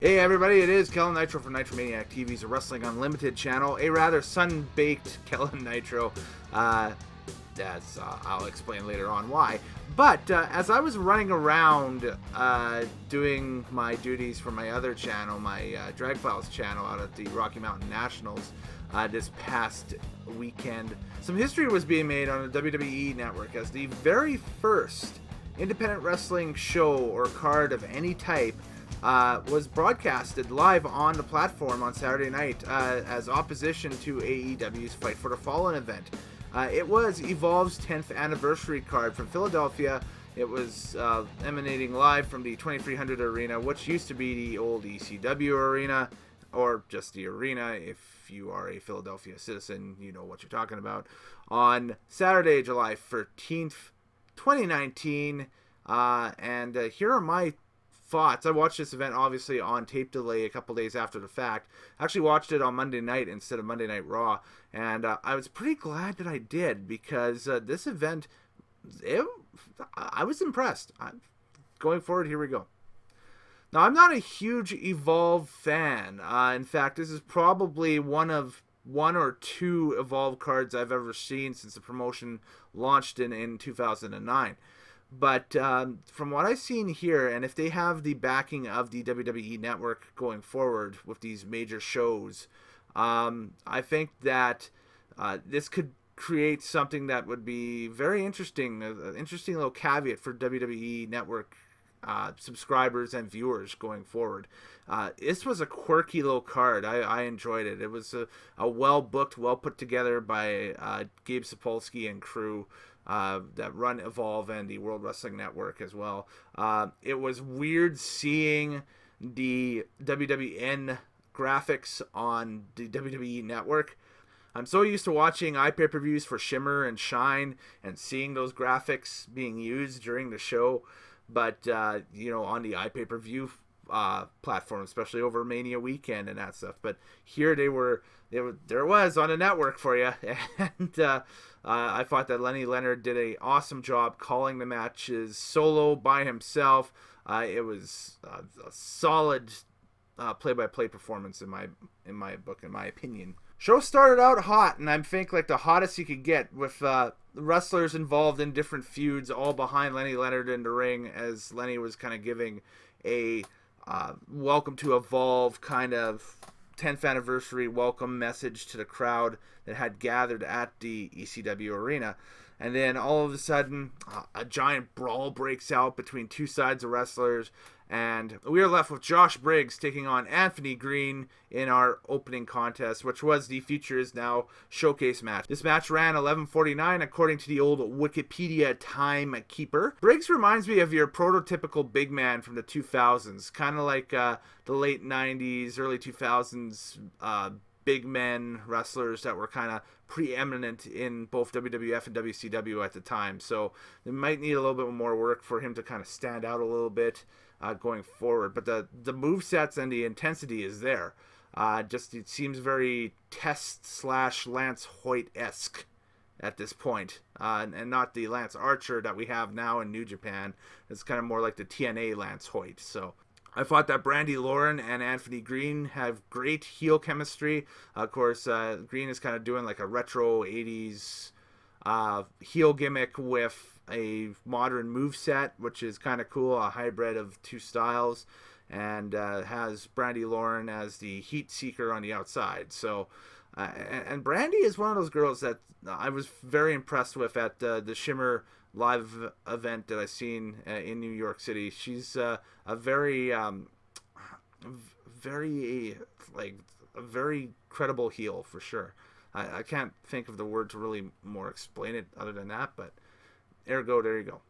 Hey everybody, it is Kellen Nitro from Nitromaniac TV's Wrestling Unlimited channel, a rather sun-baked Kellen Nitro, I'll explain later on why. But as I was running around doing my duties for my other channel, my Drag Files channel out at the Rocky Mountain Nationals this past weekend, some history was being made on the WWE Network as the very first independent wrestling show or card of any type was broadcasted live on the platform on Saturday night as opposition to AEW's Fight for the Fallen event. It was Evolve's 10th anniversary card from Philadelphia. It was emanating live from the 2300 Arena, which used to be the old ECW Arena, or just the Arena. If you are a Philadelphia citizen, you know what you're talking about. On Saturday, July 13th, 2019, and here are my thoughts. I watched this event obviously on tape delay a couple days after the fact. I actually watched it on Monday night instead of Monday Night Raw, and I was pretty glad that I did because this event, I was impressed. Going forward, here we go. Now, I'm not a huge Evolve fan. In fact, this is probably one or two Evolve cards I've ever seen since the promotion launched in 2009. But from what I've seen here, and if they have the backing of the WWE Network going forward with these major shows, I think that this could create something that would be very interesting, an interesting little caveat for WWE Network subscribers and viewers going forward. This was a quirky little card. I enjoyed it. It was a well-booked, well-put-together by Gabe Sapolsky and crew that run Evolve and the World Wrestling Network as well. It was weird seeing the WWN graphics on the WWE Network. I'm so used to watching iPay-per-views for Shimmer and Shine and seeing those graphics being used during the show, but on the iPay-per-view platform, especially over Mania weekend and that stuff. But here there was on a network for you, and I thought that Lenny Leonard did an awesome job calling the matches solo by himself. It was a solid play-by-play performance in my book, in my opinion. Show started out hot, and I think like the hottest you could get, with wrestlers involved in different feuds, all behind Lenny Leonard in the ring, as Lenny was kind of giving a welcome to Evolve kind of 10th anniversary welcome message to the crowd that had gathered at the ECW Arena. And then all of a sudden, a giant brawl breaks out between two sides of wrestlers, and we are left with Josh Briggs taking on Anthony Green in our opening contest, which was the Future Is Now showcase match. This match ran 11:49 according to the old Wikipedia timekeeper. Briggs reminds me of your prototypical big man from the 2000s, kind of like the late 90s, early 2000s big men wrestlers that were kind of preeminent in both WWF and WCW at the time. So they might need a little bit more work for him to kind of stand out a little bit going forward. But the movesets and the intensity is there. It seems very Test/Lance Hoyt-esque at this point, and not the Lance Archer that we have now in New Japan. It's kind of more like the TNA Lance Hoyt. So I thought that Brandy Lauren and Anthony Green have great heel chemistry. Of course, Green is kind of doing like a retro 80s heel gimmick with a modern moveset, which is kind of cool, a hybrid of two styles, and has Brandy Lauren as the heat seeker on the outside. So, and Brandy is one of those girls that I was very impressed with at the Shimmer live event that I've seen in New York City. She's a very credible heel for sure. I can't think of the word to really more explain it other than that, but ergo, there you go.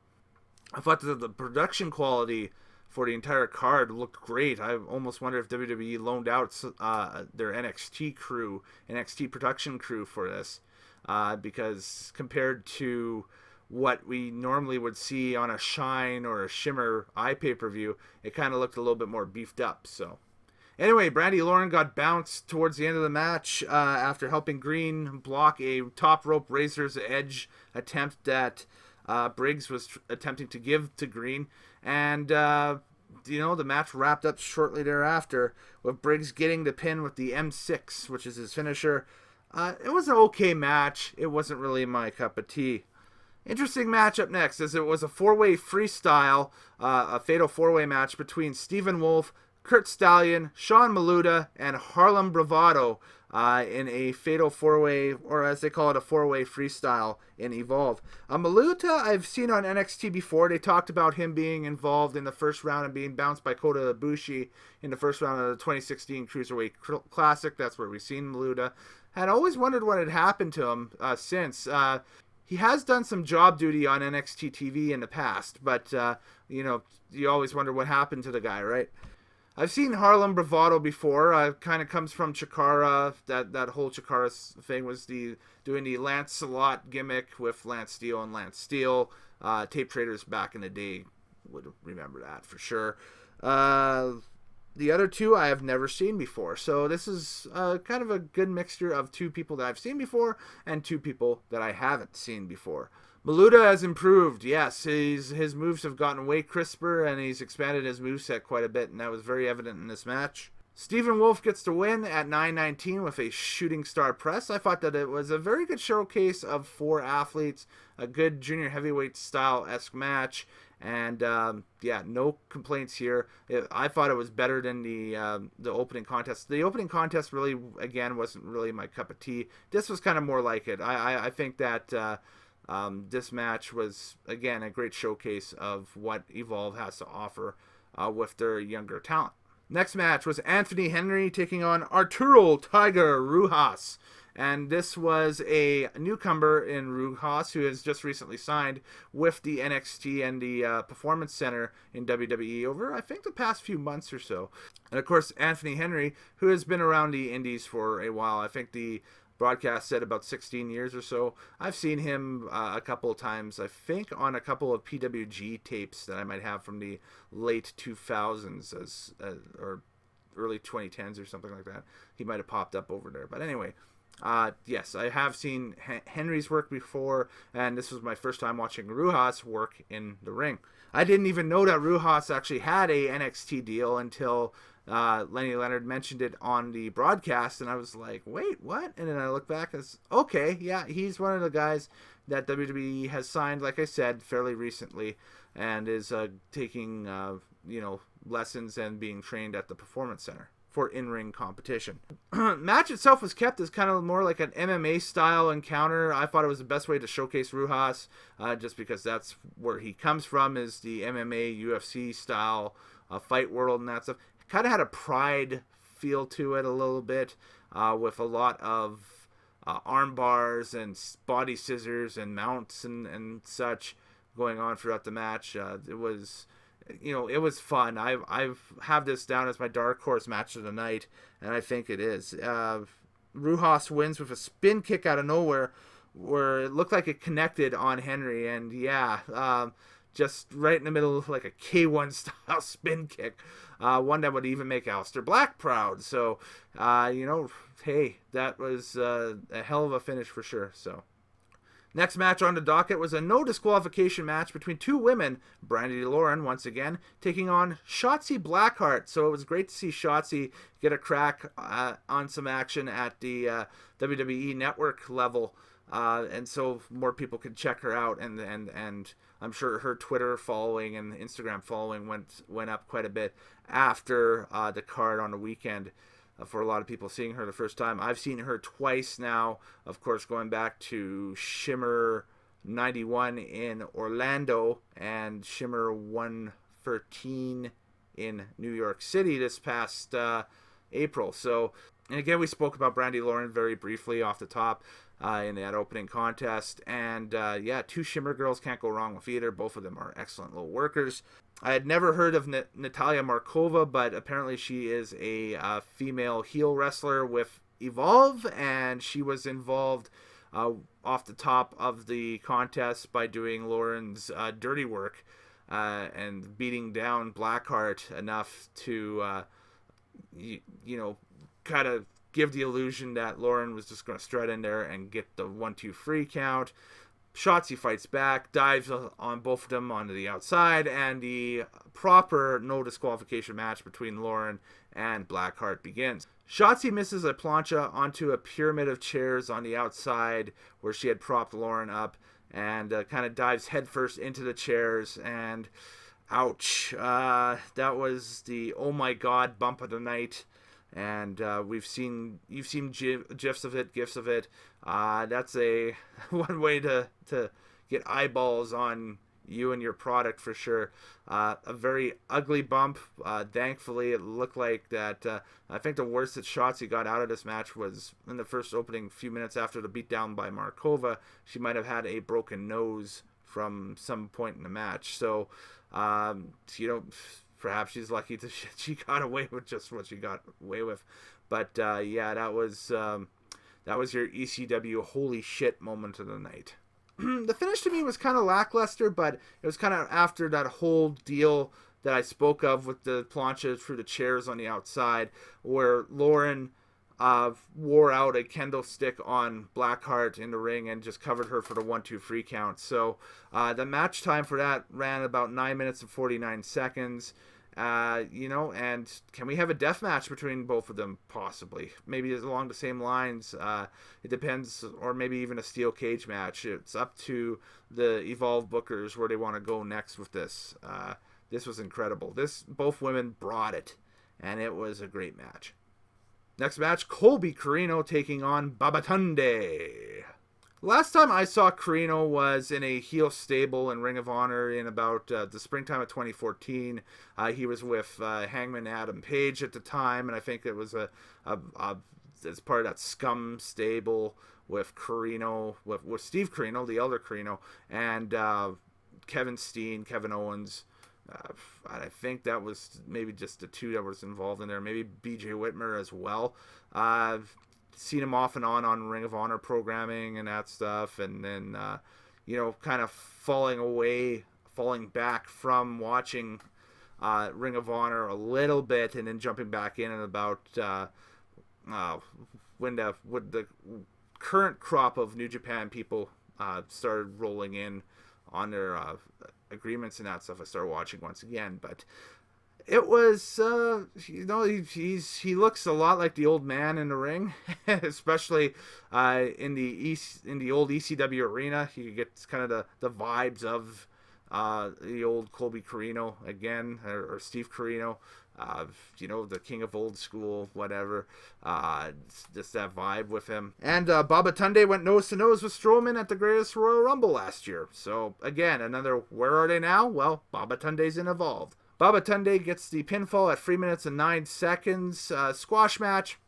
I thought that the production quality for the entire card looked great. I almost wonder if WWE loaned out their NXT production crew for this, because compared to what we normally would see on a Shine or a Shimmer iPay-per-view, it kind of looked a little bit more beefed up. So anyway, Brandy Lauren got bounced towards the end of the match after helping Green block a top rope Razor's Edge attempt that Briggs was attempting to give to Green. And the match wrapped up shortly thereafter with Briggs getting the pin with the M6, which is his finisher. It was an okay match. It wasn't really my cup of tea. Interesting match up next, as it was a four-way freestyle, a fatal four-way match between Stephen Wolf, Kurt Stallion, Sean Maluta, and Harlem Bravado in a fatal four-way, or as they call it, a four-way freestyle in Evolve. Maluta I've seen on NXT before. They talked about him being involved in the first round and being bounced by Kota Ibushi in the first round of the 2016 Cruiserweight Classic. That's where we've seen Maluta. Had always wondered what had happened to him since. He has done some job duty on NXT TV in the past, but, you always wonder what happened to the guy, right? I've seen Harlem Bravado before. Kind of comes from Chikara. That whole Chikara thing was doing the Lancelot gimmick with Lance Steele and Lance Steele. Tape traders back in the day would remember that for sure. The other two I have never seen before. So this is kind of a good mixture of two people that I've seen before and two people that I haven't seen before. Maluta has improved, yes. His moves have gotten way crisper, and he's expanded his moveset quite a bit, and that was very evident in this match. Stephen Wolf gets the win at 9:19 with a shooting star press. I thought that it was a very good showcase of four athletes, a good junior heavyweight style-esque match, and no complaints here. I thought it was better than the opening contest. The opening contest really, again, wasn't really my cup of tea. This was kind of more like it. I think that this match was, again, a great showcase of what Evolve has to offer with their younger talent. Next match was Anthony Henry taking on Arturo Tiger Rujas. And this was a newcomer in Rujas who has just recently signed with the NXT and the Performance Center in WWE over, I think, the past few months or so. And, of course, Anthony Henry, who has been around the indies for a while. I think the broadcast said about 16 years or so. I've seen him a couple of times, I think, on a couple of PWG tapes that I might have from the late 2000s or early 2010s or something like that. He might have popped up over there. But anyway, yes, I have seen Henry's work before, and this was my first time watching Rujas work in the ring. I didn't even know that Rujas actually had a NXT deal until Lenny Leonard mentioned it on the broadcast, and I was like, wait, what? And then I look back as, okay, yeah, he's one of the guys that WWE has signed, like I said, fairly recently, and is taking, lessons and being trained at the Performance Center for in-ring competition. Match itself was kept as kind of more like an MMA style encounter. I thought it was the best way to showcase Rujas, just because that's where he comes from, is the MMA UFC style fight world and that stuff. Kind of had a Pride feel to it a little bit, with a lot of arm bars and body scissors and mounts and such going on throughout the match. It was fun. I have this down as my dark horse match of the night, and I think it is. Rujas wins with a spin kick out of nowhere, where it looked like it connected on Henry, and just right in the middle, like a K1 style spin kick. One that would even make Aleister Black proud. So, hey, that was a hell of a finish for sure. So, next match on the docket was a no disqualification match between two women, Brandi Lauren once again, taking on Shotzi Blackheart. So it was great to see Shotzi get a crack on some action at the WWE Network level. And so more people could check her out, and I'm sure her Twitter following and Instagram following went up quite a bit after the card on the weekend, for a lot of people seeing her the first time. I've seen her twice now, of course, going back to Shimmer 91 in Orlando and Shimmer 113 in New York City this past April. So, and again, we spoke about Brandi Lauren very briefly off the top in that opening contest. And two Shimmer girls can't go wrong with either. Both of them are excellent little workers. I had never heard of Natalia Markova, but apparently she is a female heel wrestler with Evolve, and she was involved off the top of the contest by doing Lauren's dirty work and beating down Blackheart enough to, kind of give the illusion that Lauren was just going to strut in there and get the 1-2 free count. Shotzi fights back, dives on both of them onto the outside, and the proper no disqualification match between Lauren and Blackheart begins. Shotzi misses a plancha onto a pyramid of chairs on the outside where she had propped Lauren up, and kind of dives headfirst into the chairs, and ouch. That was the oh my god bump of the night. And you've seen gifs of it. That's a one way to get eyeballs on you and your product for sure. A very ugly bump. Thankfully, it looked like that. I think the worst that Shotzi got out of this match was in the first opening few minutes after the beatdown by Markova. She might have had a broken nose from some point in the match. So, perhaps she's lucky that she got away with just what she got away with. But yeah, that was your ECW holy shit moment of the night. The finish to me was kind of lackluster, but it was kind of after that whole deal that I spoke of with the plancha through the chairs on the outside, where Lauren wore out a kendo stick on Blackheart in the ring and just covered her for the 1-2 free count. So the match time for that ran about 9 minutes and 49 seconds. And can we have a death match between both of them? Possibly. Maybe along the same lines. It depends, or maybe even a steel cage match. It's up to the Evolve bookers where they want to go next with this. This was incredible. Both women brought it, and it was a great match. Next match, Colby Corino taking on Babatunde. Last time I saw Corino was in a heel stable in Ring of Honor in about the springtime of 2014. He was with Hangman Adam Page at the time, and I think it was as part of that Scum stable with Corino, with Steve Corino, the elder Corino, and Kevin Steen, Kevin Owens. I think that was maybe just the two that was involved in there. Maybe BJ Whitmer as well. I've seen him off and on Ring of Honor programming and that stuff. And then, kind of falling back from watching Ring of Honor a little bit and then jumping back in about when the current crop of New Japan people started rolling in on their agreements and that stuff. I started watching once again, but it was he looks a lot like the old man in the ring, especially in the old ECW arena. He gets kind of the vibes of the old Colby Corino again, or Steve Corino, the king of old school, whatever. Just that vibe with him. And Babatunde went nose to nose with Strowman at the Greatest Royal Rumble last year. So again, another where are they now? Well, Babatunde's in Evolve. Babatunde gets the pinfall at 3 minutes and 9 seconds. Squash match.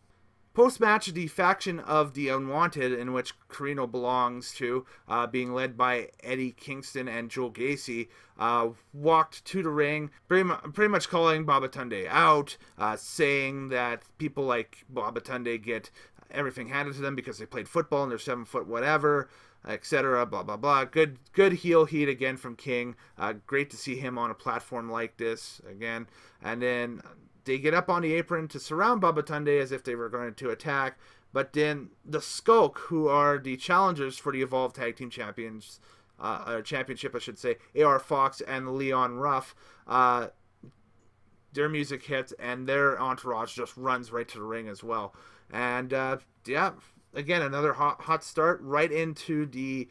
Post-match, the faction of the Unwanted, in which Corino belongs to, being led by Eddie Kingston and Joe Gacy, walked to the ring, pretty much calling Babatunde out, saying that people like Babatunde get everything handed to them because they played football and they're 7 foot whatever, etc. Blah blah blah. Good heel heat again from King. Great to see him on a platform like this again. And then they get up on the apron to surround Babatunde as if they were going to attack, but then the Skulk, who are the challengers for the Evolve Tag Team Championship, I should say, AR Fox and Leon Ruff, their music hits and their entourage just runs right to the ring as well. And again, another hot start right into the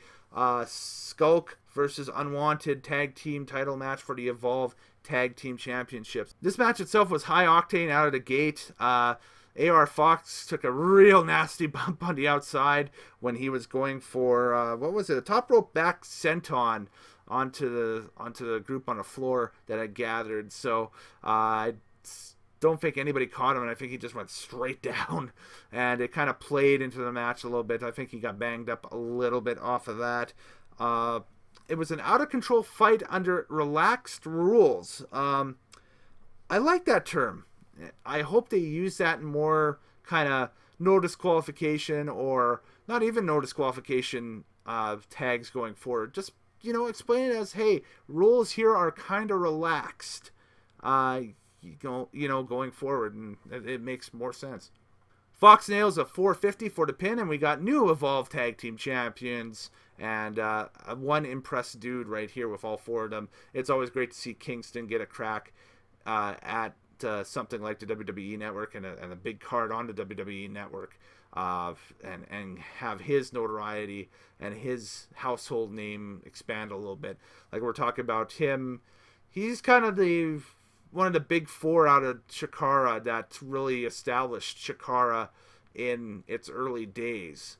Skulk versus Unwanted Tag Team title match for the Evolve Tag Team Championships. This match itself was high octane out of the gate. AR Fox took a real nasty bump on the outside when he was going for a top rope back senton onto the group on the floor that had gathered. So I don't think anybody caught him, and I think he just went straight down, and it kind of played into the match a little bit. I think he got banged up a little bit off of that. It was an out-of-control fight under relaxed rules. I like that term. I hope they use that in more kind of no disqualification or not even no disqualification tags going forward. Just, explain it as, hey, rules here are kind of relaxed, going forward, and it makes more sense. Fox nails a 450 for the pin, and we got new Evolve Tag Team Champions. And one impressed dude right here with all 4 of them. It's always great to see Kingston get a crack at something like the WWE Network and a big card on the WWE Network, and have his notoriety and his household name expand a little bit. Like we're talking about him, he's kind of one of the big 4 out of Chikara that really established Chikara in its early days.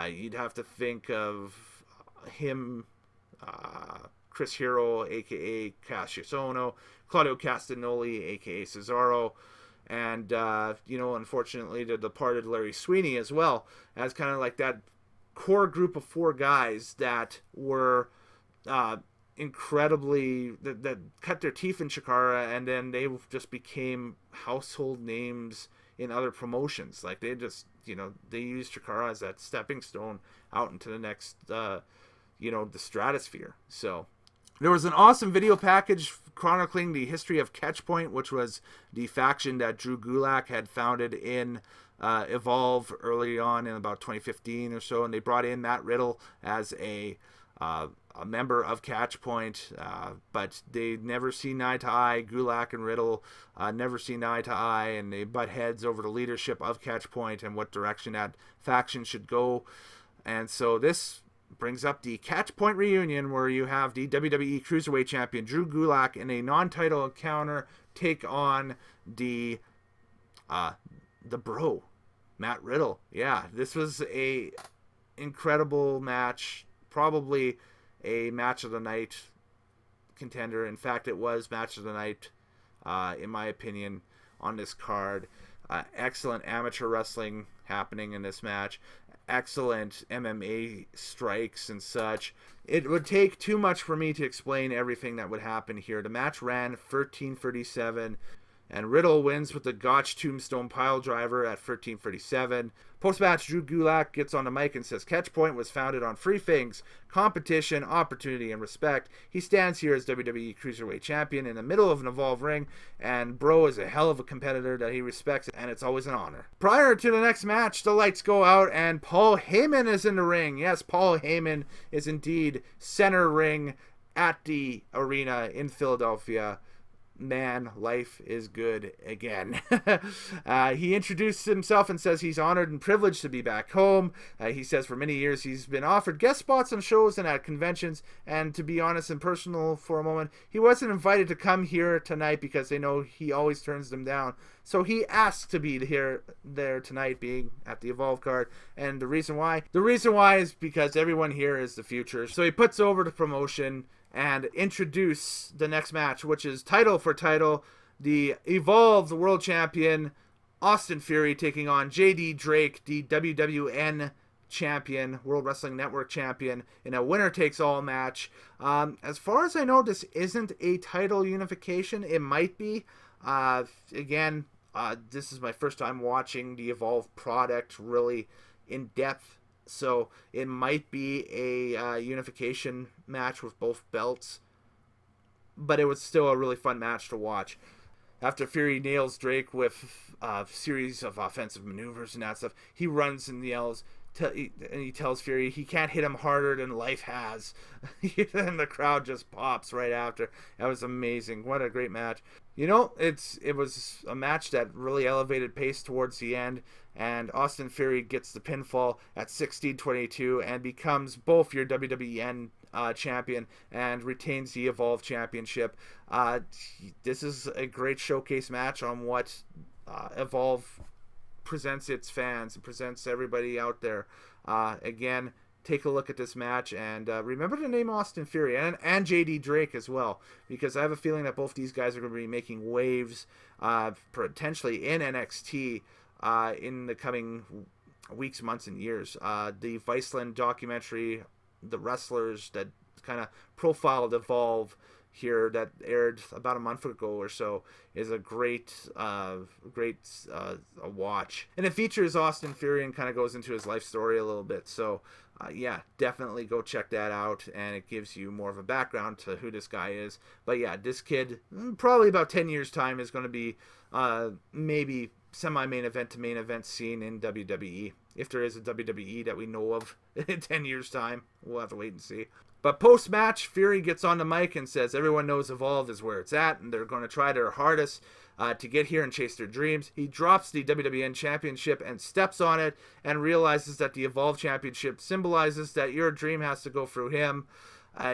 You'd have to think of him, Chris Hero, aka Cassius Ohno, Claudio Castagnoli, aka Cesaro, and unfortunately the departed Larry Sweeney as well, as kind of like that core group of 4 guys that were incredibly that cut their teeth in Chikara, and then they just became household names in other promotions. Like they just they used Chikara as that stepping stone out into the next the stratosphere. So there was an awesome video package chronicling the history of Catchpoint, which was the faction that Drew Gulak had founded in Evolve early on in about 2015 or so, and they brought in Matt Riddle as a member of Catchpoint, but they never seen eye to eye. Gulak and Riddle never seen eye to eye, and they butt heads over the leadership of Catchpoint and what direction that faction should go. And so this brings up the Catchpoint reunion, where you have the WWE Cruiserweight Champion Drew Gulak in a non-title encounter take on the bro, Matt Riddle. Yeah, this was a incredible match, probably a match of the night contender. In fact, it was match of the night, in my opinion, on this card. Excellent amateur wrestling happening in this match. Excellent MMA strikes and such. It would take too much for me to explain everything that would happen here. The match ran 13:37, and Riddle wins with the Gotch Tombstone Piledriver at 13:37. Post-match, Drew Gulak gets on the mic and says Catchpoint was founded on 3 things: competition, opportunity, and respect. He stands here as WWE Cruiserweight Champion in the middle of an Evolve ring, and Bro is a hell of a competitor that he respects, and it's always an honor. Prior to the next match, the lights go out, and Paul Heyman is in the ring. Yes, Paul Heyman is indeed center ring at the arena in Philadelphia. Man, life is good again. He introduces himself and says he's honored and privileged to be back home. He says for many years he's been offered guest spots on shows and at conventions, and to be honest and personal for a moment, he wasn't invited to come here tonight because they know he always turns them down. So he asked to be there tonight, being at the Evolve card. And the reason why is because everyone here is the future. So he puts over the promotion and introduce the next match, which is title for title, the Evolve World Champion Austin Theory taking on JD Drake, the WWN champion, World Wrestling Network champion, in a winner-takes-all match. As far as I know, this isn't a title unification. It might be. Again, this is my first time watching the Evolve product really in depth. So it might be a unification match with both belts, but it was still a really fun match to watch. After Fury nails Drake with a series of offensive maneuvers and that stuff, he runs and yells, and he tells Fury he can't hit him harder than life has. And the crowd just pops right after. That was amazing. What a great match. It was a match that really elevated pace towards the end, and Austin Theory gets the pinfall at 16:22 and becomes both your WWN champion and retains the Evolve Championship. This is a great showcase match on what Evolve presents its fans and presents everybody out there. Again, take a look at this match, and remember to name Austin Theory and JD Drake as well, because I have a feeling that both these guys are going to be making waves potentially in NXT in the coming weeks, months, and years. The Viceland documentary, The Wrestlers, that kind of profiled Evolve here, that aired about a month ago or so, is a great watch, and it features Austin Theory and kind of goes into his life story a little bit. So yeah, definitely go check that out, and it gives you more of a background to who this guy is. But yeah, this kid, probably about 10 years time, is going to be maybe semi-main event to main event scene in WWE. If there is a WWE that we know of in 10 years' time, we'll have to wait and see. But post-match, Fury gets on the mic and says everyone knows Evolve is where it's at, and they're going to try their hardest to get here and chase their dreams. He drops the WWN Championship and steps on it and realizes that the Evolve Championship symbolizes that your dream has to go through him.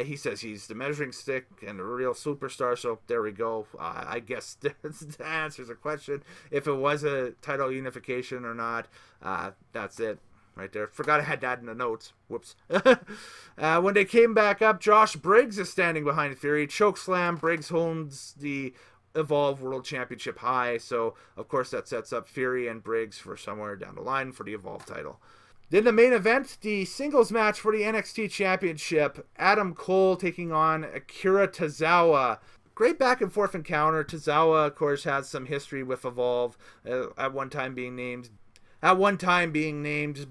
He says he's the measuring stick and a real superstar, so there we go. I guess that answers the question. If it was a title unification or not, that's it right there. Forgot I had that in the notes. Whoops. When they came back up, Josh Briggs is standing behind Fury. Chokeslam. Briggs holds the Evolve World Championship high, so of course that sets up Fury and Briggs for somewhere down the line for the Evolve title. Then the main event, the singles match for the NXT Championship. Adam Cole taking on Akira Tozawa. Great back and forth encounter. Tozawa, of course, has some history with Evolve. At one time being named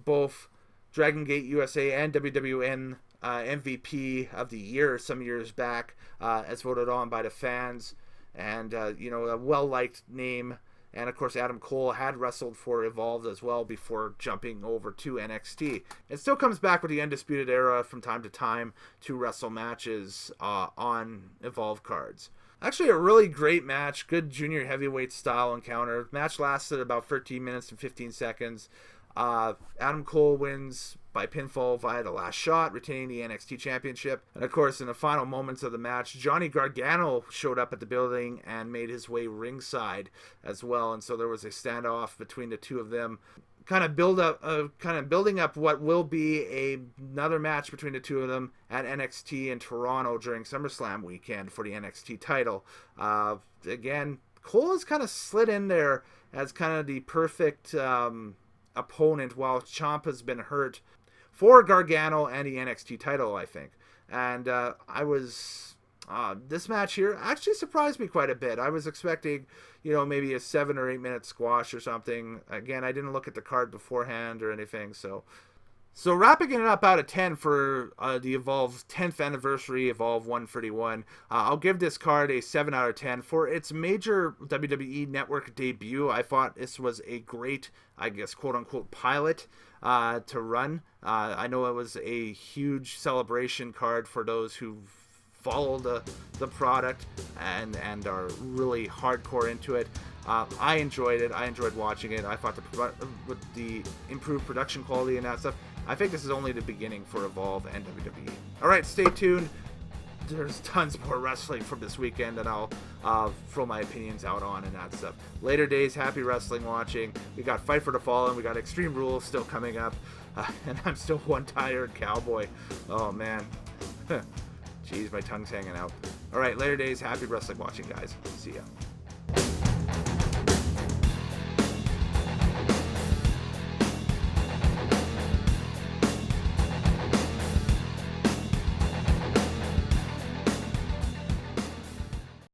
both Dragon Gate USA and WWN MVP of the year some years back, as voted on by the fans. And, a well-liked name. And, of course, Adam Cole had wrestled for Evolve as well before jumping over to NXT. It still comes back with the Undisputed Era from time to time to wrestle matches on Evolve cards. Actually, a really great match. Good junior heavyweight style encounter. Match lasted about 13 minutes and 15 seconds. Adam Cole wins by pinfall via the last shot, retaining the NXT Championship. And of course, in the final moments of the match, Johnny Gargano showed up at the building and made his way ringside as well. And so there was a standoff between the two of them, kind of building up what will be another match between the two of them at NXT in Toronto during SummerSlam weekend for the NXT title. Again, Cole has kind of slid in there as kind of the perfect opponent while Ciampa's been hurt for Gargano and the NXT title, I think. And this match here actually surprised me quite a bit. I was expecting, maybe a 7 or 8 minute squash or something. Again, I didn't look at the card beforehand or anything. So wrapping it up out of 10 for the Evolve's 10th anniversary, Evolve 131. I'll give this card a 7 out of 10. For its major WWE Network debut, I thought this was a great, I guess, quote-unquote pilot to run. I know it was a huge celebration card for those who follow the product and are really hardcore into it. I enjoyed it. I enjoyed watching it. I thought with the improved production quality and that stuff, I think this is only the beginning for Evolve and WWE. All right, stay tuned. There's tons more wrestling from this weekend, and I'll throw my opinions out on and that stuff. Later days, happy wrestling watching. We got Fight for the Fallen. We got Extreme Rules still coming up. And I'm still one tired cowboy. Oh, man. Jeez, my tongue's hanging out. All right, later days, happy wrestling watching, guys. See ya.